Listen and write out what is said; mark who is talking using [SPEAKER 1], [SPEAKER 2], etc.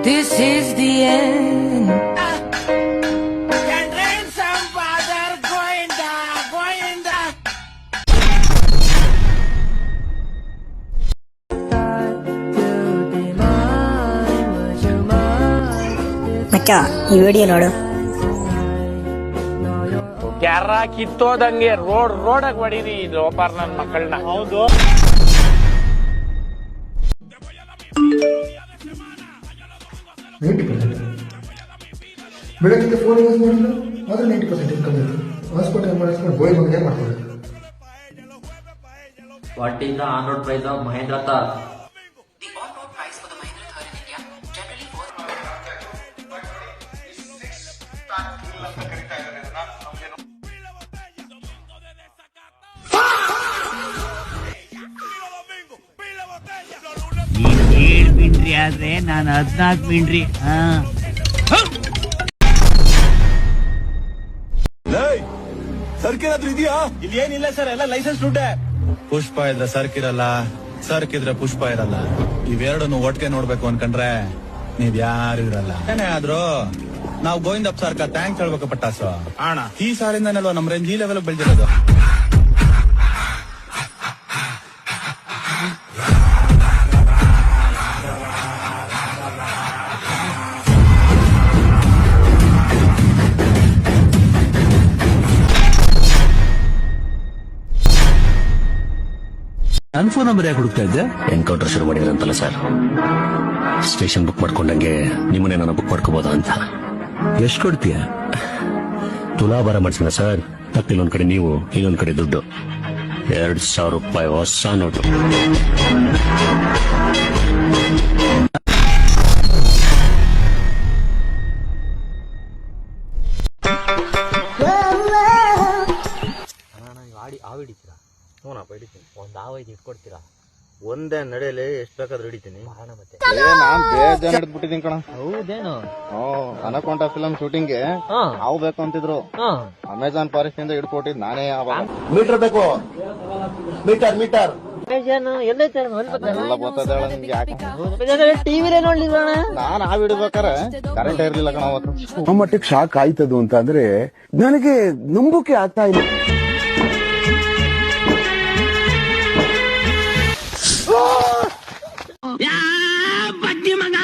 [SPEAKER 1] This is the end.
[SPEAKER 2] ಮಚ್ಚ ಈ video ನೋಡು.
[SPEAKER 3] ಕ್ಯಾರ ಕಿತ್ತೋದಂಗೆ ರೋಡಾಗ ಹೊಡೀರಿ ಲೋಪಾರ್ ನನ್ ಮಕ್ಕಳನ್ನ. ಹೌದು,
[SPEAKER 4] ಬೆಳಗ್ಗೆ ಫೋನ್ ಯೂಸ್ ಮಾಡಿದ್ರು ಆದ್ರೆ 90% ಇನ್ಕಮ್ ಇತ್ತು. ಹಾಸ್ಪಿಟಲ್ ಮಾಡಿಸ್ಕೊಂಡು ಗೋಯ್ ಬಗ್ಗೆ ಮಾಡ್ತಾರೆ.
[SPEAKER 5] What is the on-road price of Mahindra Thar?
[SPEAKER 6] The on-road price for the Mahindra Thar in India generally for
[SPEAKER 7] ನೀನ್ 7 ಮಿಂಡ್ರಿ ಆದ್ರೆ ನಾನು 14 ಮಿಂಡ್ರಿ.
[SPEAKER 8] ಸರ್ಕಿರಾದ್ರೂ ಇದೆಯಾ? ಇಲ್ಲಿ ಏನಿಲ್ಲ ಸರ್, ಎಲ್ಲ ಲೈಸೆನ್ಸ್ ದುಡ್ಡೆ. ಪುಷ್ಪ ಇದ್ರೆ ಸರ್ಕಿರಲ್ಲ, ಸರ್ಕಿದ್ರೆ ಪುಷ್ಪ ಇರಲ್ಲ. ಇವೆರಡನ್ನು ಒಟ್ಟಿಗೆ ನೋಡ್ಬೇಕು ಅನ್ಕಂಡ್ರೆ ನೀವ್ ಯಾರು ಇರಲ್ಲ. ಏನೇ ಆದ್ರೂ ನಾವು ಗೋವಿಂದಪ್ಪ ಸರ್ಕ ಥ್ಯಾಂಕ್ಸ್ ಹೇಳ್ಬೇಕು ಪಟ್ಟಾಸು. ಅಣ್ಣ ಈ ಸಾರಿಂದನಲ್ವಾ ನಮ್ ರೇಂಜ್ ಈ ಲೆವೆಲ್ ಬೆಳೆದಿರೋದು.
[SPEAKER 9] ನನ್ ಫೋನ್ ನಂಬರ್ ಯಾಕೆ ಹುಡುಕ್ತಾ ಇದ್ದೆ?
[SPEAKER 10] ಎನ್ಕೌಂಟರ್ ಶುರು ಮಾಡಿದ್ರೆ ಅಂತಲ್ಲ ಸರ್, ಸ್ಟೇಷನ್ ಬುಕ್ ಮಾಡ್ಕೊಂಡಂಗೆ ನಿಮ್ಮನ್ನೇ ನಾನು ಬುಕ್ ಮಾಡ್ಕೋಬೋದಾ ಅಂತ.
[SPEAKER 9] ಎಷ್ಟು ಕೊಡ್ತೀಯ?
[SPEAKER 10] ತುಲಾಭಾರ ಮಾಡಿಸಿದ ಸರ್, ತಪ್ಪಿಲ್ಲೊಂದ್ ಕಡೆ ನೀವು, ಇನ್ನೊಂದ್ ಕಡೆ ದುಡ್ಡು. 2,000 ರೂಪಾಯಿ ಹೊಸ ನೋಟು.
[SPEAKER 5] ಒಂದ್ ಆವ ಇಟ್ಕೊಡ್ತೀರಾ?
[SPEAKER 11] ಒಂದೇ ನಡೆಯಲಿ ಎಷ್ಟು ಬೇಕಾದ್ರೂ ಹಿಡಿತೀನಿ.
[SPEAKER 5] ಮತ್ತೆ
[SPEAKER 11] ನಾನ್ ಬೇಜಾನ್ ಹಿಡಿದ್ಬಿಟ್ಟಿದ್ದೀನಿ ಕಣ.
[SPEAKER 5] ಹೌದೇನು?
[SPEAKER 11] ಅನಕೊಂಡ ಫಿಲಂ ಶೂಟಿಂಗ್ ಗೆ ಹಾವು ಬೇಕು ಅಂತಿದ್ರು. ಅಮೆಜಾನ್ ಫಾರೆಸ್ಟ್ ಇಂದ ಹಿಡ್ಕೊಟ್ಟಿದ್ ನಾನೇ. ಮೀಟರ್ ಬೇಕು, ಮೀಟರ್ ಮೀಟರ್ ಎಲ್ಲ ಗೊತ್ತದ
[SPEAKER 5] ಟಿವಿಲೇ ನೋಡ್ಲಿಲ್ಲ.
[SPEAKER 11] ನಾನ್ ಹಾವು ಹಿಡ್ಬೇಕಾರೆ ಕರೆಂಟ್ ಇರ್ಲಿಲ್ಲ ಕಣ ಅವತ್ತು.
[SPEAKER 9] ಆ ಮಟ್ಟಿಗೆ ಶಾಕ್ ಆಯ್ತದು ಅಂತ ಅಂದ್ರೆ ನನಗೆ ನಂಬುಕೆ ಆಗ್ತಾ ಇಲ್ಲ.
[SPEAKER 7] ಬಡ್ಡಿ ಮಗ